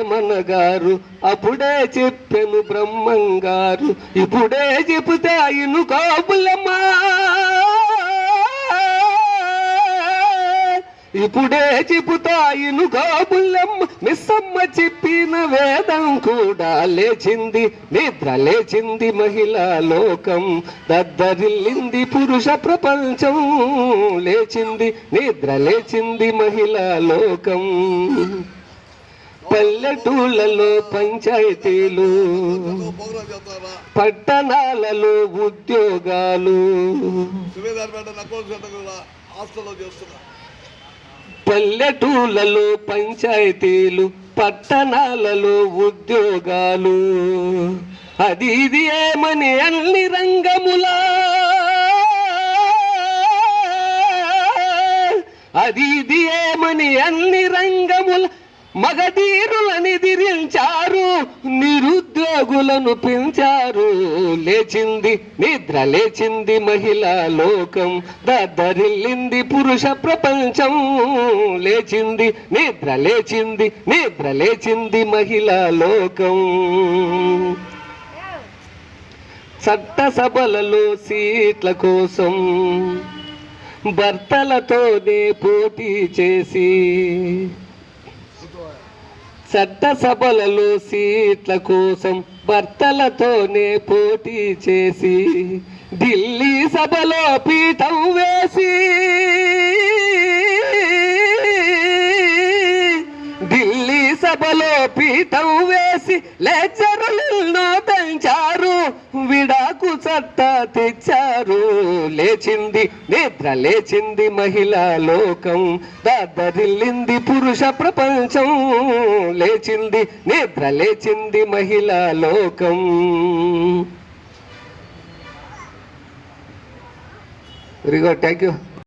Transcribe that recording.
మనగారు అప్పుడే చెప్పెను బ్రహ్మంగారు ఇప్పుడే చెబుతా ఇను కాబులమ్మా ఇప్పుడే చెబుతా ఇను కాబులమ్మ మిస్సమ్మ చెప్పిన వేదం కూడా లేచింది నిద్ర లేచింది మహిళా లోకం దద్దరిల్లింది పురుష ప్రపంచం లేచింది నిద్ర లేచింది మహిళా లోకం పల్లెటూళ్ళలో పంచాయతీలు పట్టణాలలో ఉద్యోగాలు పల్లెటూళ్ళలో పంచాయతీలు పట్టణాలలో ఉద్యోగాలు అది ఇది ఏమని అన్ని రంగములా అది ఇది ఏమని అన్ని రంగముల మగధీరులని దిరించారు నిరుద్యోగులను పెంచారు లేచింది నిద్ర లేచింది మహిళా లోకం దద్దరిల్లింది పురుష ప్రపంచం లేచింది నిద్ర లేచింది మహిళా లోకం చట్టసభలలో సీట్ల కోసం భర్తలతోనే పోటీ చేసి చట్టసభలలో సీట్ల కోసం భర్తలతోనే పోటీ చేసి ఢిల్లీ సభలో పీఠం వేసి ఢిల్లీ సభలో పీఠం వేసి లెక్చరులను పెంచారు విడాకు చట్ట తెచ్చారు లేచింది నిద్ర లేచింది మహిళా లోకం దద్దరిల్లింది పురుష ప్రపంచం లేచింది నిద్ర లేచింది మహిళా లోకం వెరీ గుడ్ థ్యాంక్ యూ